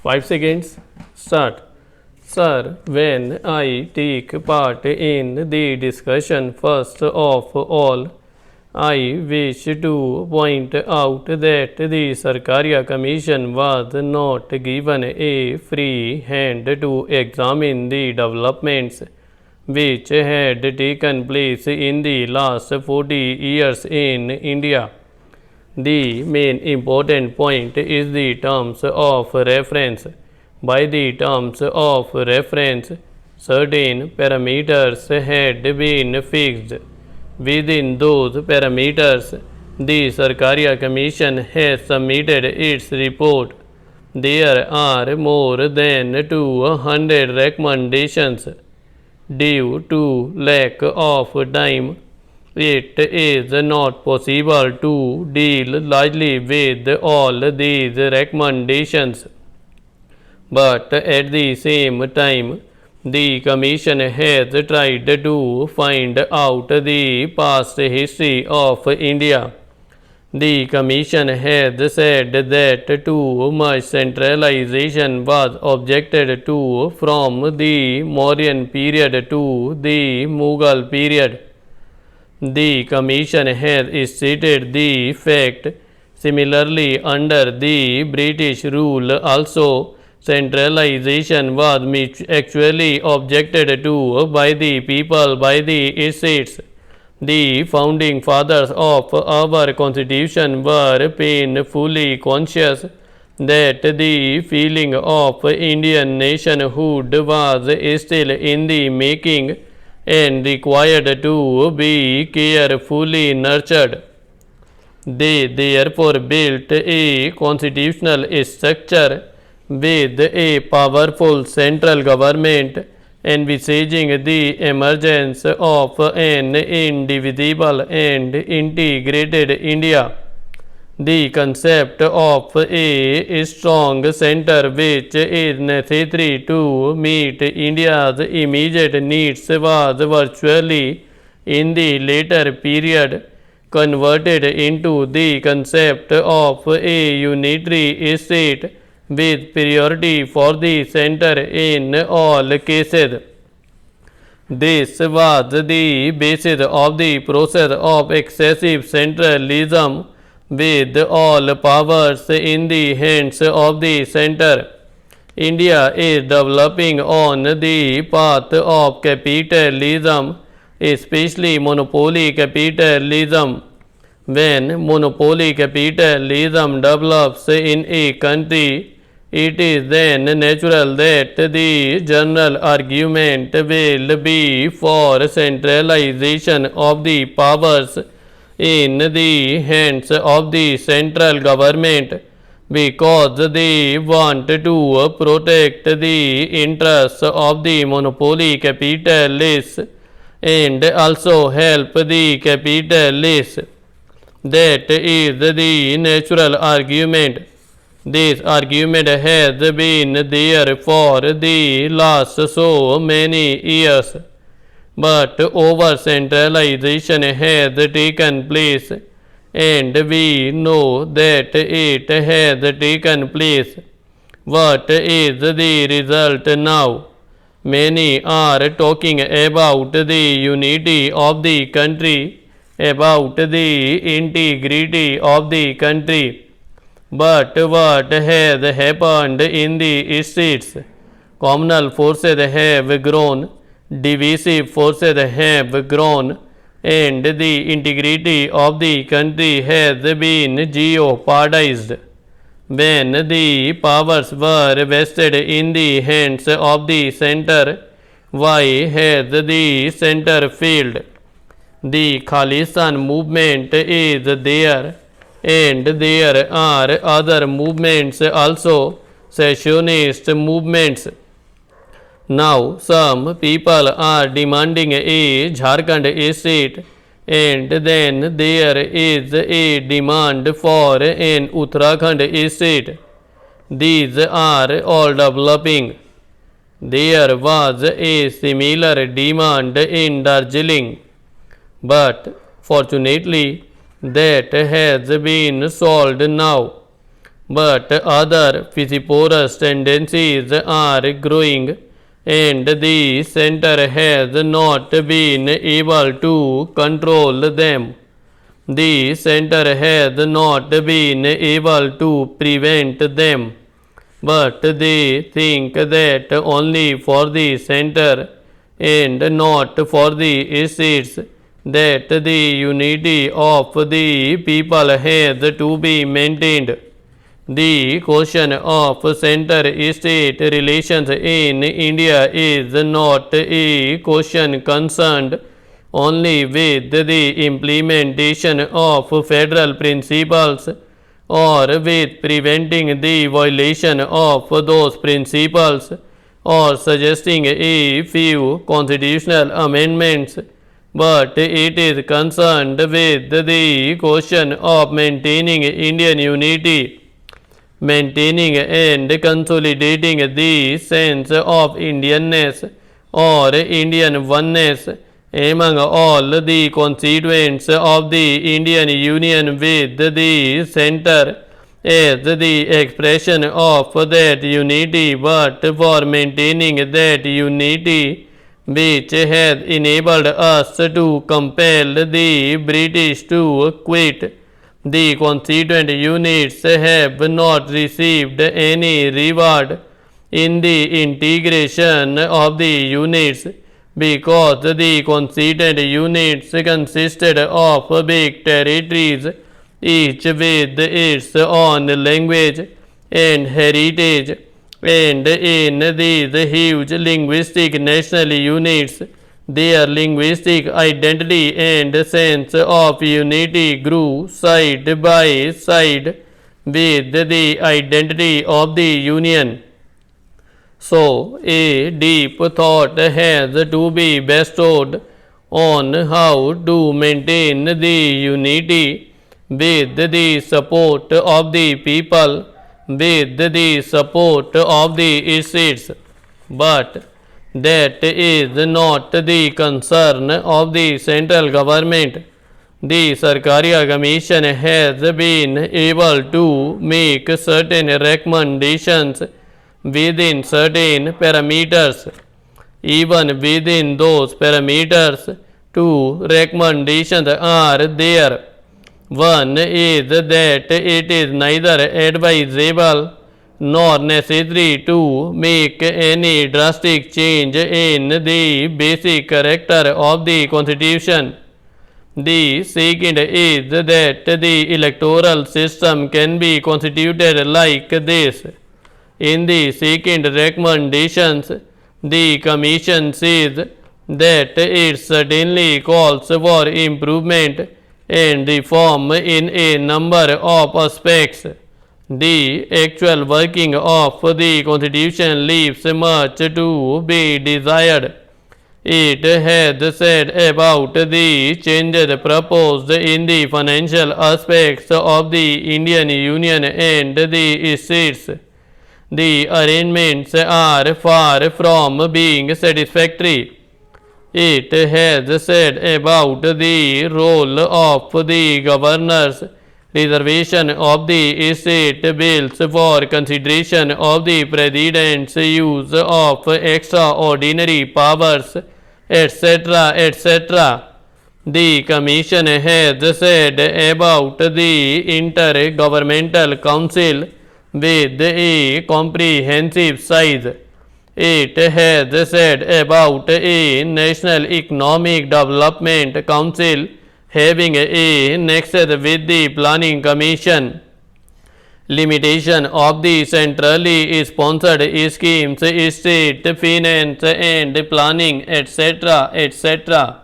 5 seconds. Start. Sir, when I take part in the discussion, first of all, I wish to point out that the Sarkaria Commission was not given a free hand to examine the developments which had taken place in the last 40 years in India. The main important point is the terms of reference. By the terms of reference, certain parameters had been fixed. Within those parameters, the Sarkaria Commission has submitted its report. There are more than 200 recommendations. Due to lack of time, it is not possible to deal largely with all these recommendations. But at the same time, the Commission has tried to find out the past history of India. The Commission has said that too much centralization was objected to from the Mauryan period to the Mughal period. The Commission has stated the fact. Similarly, under the British rule also, centralization was actually objected to by the people, by the estates. The founding fathers of our constitution were painfully conscious that the feeling of Indian nationhood was still in the making and required to be carefully nurtured. They therefore built a constitutional structure with a powerful central government envisaging the emergence of an indivisible and integrated India. The concept of a strong center which is necessary to meet India's immediate needs was virtually, in the later period, converted into the concept of a unitary state with priority for the center in all cases. This was the basis of the process of excessive centralism, with all powers in the hands of the center. India is developing on the path of capitalism, especially monopoly capitalism. When monopoly capitalism develops in a country, it is then natural that the general argument will be for centralization of the powers in the hands of the central government, because they want to protect the interests of the monopoly capitalists and also help the capitalists. That is the natural argument. This argument has been there for the last so many years. But over centralization has taken place, and we know that it has taken place. What is the result now? Many are talking about the unity of the country, about the integrity of the country. But what has happened in the states? Communal forces have grown, divisive forces have grown, and the integrity of the country has been jeopardized. When the powers were vested in the hands of the center, why has the center failed? The Khalistan movement is there, and there are other movements also, secessionist movements. Now some people are demanding a Jharkhand state, and then there is a demand for an Uttarakhand state. These are all developing. There was a similar demand in Darjeeling, but fortunately that has been solved now. but other physiporous tendencies are growing, and the center has not been able to control them. The center has not been able to prevent them, but they think that only for the center and not for the states that the unity of the people has to be maintained. The question of center-state relations in India is not a question concerned only with the implementation of federal principles or with preventing the violation of those principles or suggesting a few constitutional amendments, but it is concerned with the question of maintaining Indian unity, maintaining and consolidating the sense of Indianness or Indian oneness among all the constituents of the Indian Union, with the center as the expression of that unity, but for maintaining that unity which has enabled us to compel the British to quit. The constituent units have not received any reward in the integration of the units, because the constituent units consisted of big territories, each with its own language and heritage, and in these huge linguistic national units, their linguistic identity and sense of unity grew side by side with the identity of the Union. So, a deep thought has to be bestowed on how to maintain the unity with the support of the people, with the support of the states. But that is not the concern of the central government. The Sarkaria Commission has been able to make certain recommendations within certain parameters. Even within those parameters, two recommendations are there. One is that it is neither advisable nor necessary to make any drastic change in the basic character of the constitution. The second is that the electoral system can be constituted like this. In the second recommendations, the Commission says that it certainly calls for improvement and reform in a number of aspects. The actual working of the Constitution leaves much to be desired. It has said about the changes proposed in the financial aspects of the Indian Union and the states. The arrangements are far from being satisfactory. It has said about the role of the governors, reservation of the state bills for consideration of the president's use of extraordinary powers, etc., etc. The Commission has said about the Intergovernmental Council with a comprehensive size. It has said about a National Economic Development Council having a nexus with the Planning Commission. Limitation of the centrally sponsored schemes, state finance and planning, etc., etc.